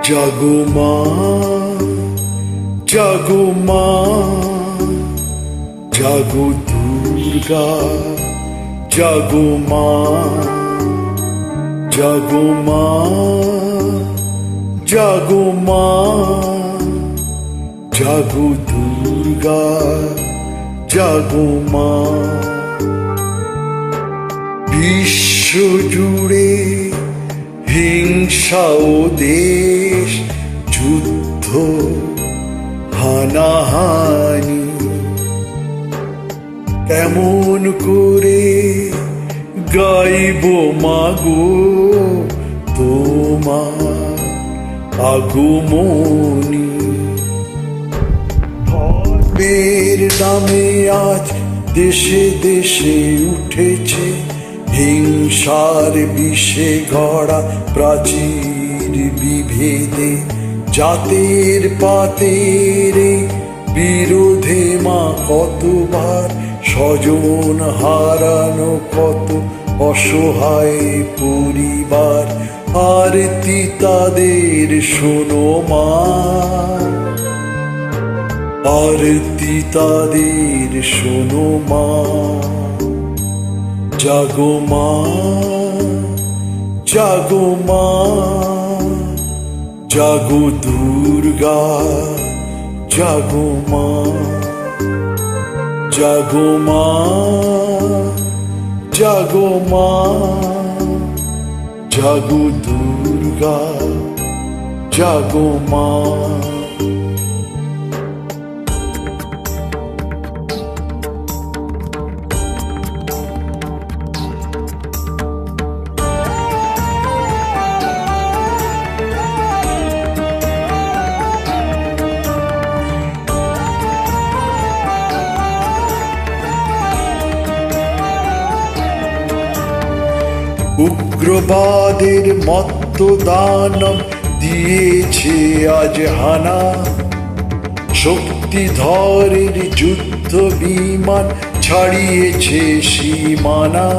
জাগো মা, জাগো মা, জাগো দুর্গা, জাগো মা, জাগো মা, জাগো মা, জাগো দুর্গা, জাগো মা। বিশ্ব জুড়ে হিংসা ও দেশ যুদ্ধ হানাহানি, কেমন করে গাইব মাগো তোমার আগমনী। ধর্মের নামে আজ দেশে দেশে উঠেছে হিংসার বিষে গড়া প্রাচীর বিভেদে, জাতের পাতের বিরোধে মা কতবার স্বজন হারানো, কত অসহায় পরিবার। আরতি তাদের শোনো মা, আরতি তাদের শোনো মা। জাগো মা, জাগো মা, জাগো দুর্গা, জাগো মা, জাগো মা, জাগো মা, জাগো দুর্গা, জাগো মা। উগ্রবাদের মত্ত দানব দিয়েছে আজ হানা, শক্তিধরের যুদ্ধ বিমান ছাড়িয়েছে সীমানা।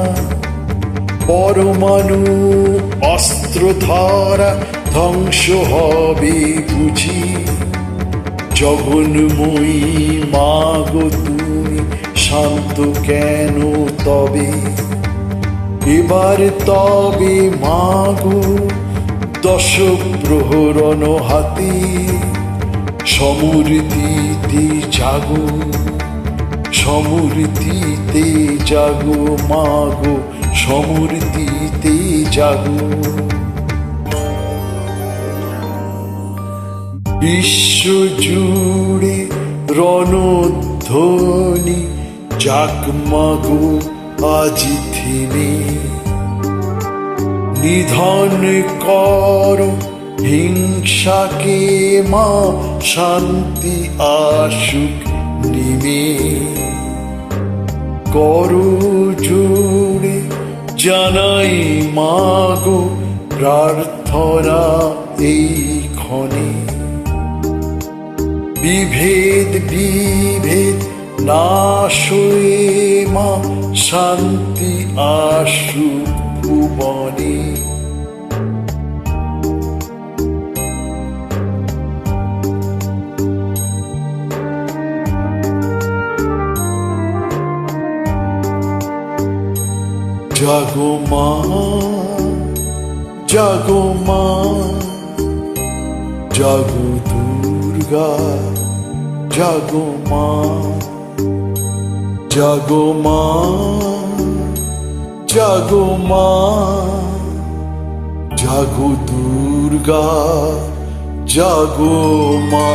পরমাণু অস্ত্র ধারা ধ্বংস হবে বুঝি, জগন্ময়ী মাগো তুমি শান্ত কেন তবে। এবার তবে মাগো দশ প্রহরণ হাতে, সমৃদ্ধিতে জাগো, সমৃদ্ধিতে জাগো মাগো, সমৃদ্ধিতে জাগো। বিশ্ব জুড়ে রণধ্বনি যাক মাগো আজি থেমে, নিধন কর হিংসাকে মা, শান্তি আসুক নিমে। করো জোড়ে জানাই মাগো প্রার্থনা এই ক্ষণে, বিভেদ বিভেদ নাশ হয়ে মা, শান্তি আসুক ভুবনে। জাগো মা, জাগো মা, জাগো দুর্গা, জাগো মা, জাগো মা, জাগো মা, জাগো দুর্গা, জাগো মা।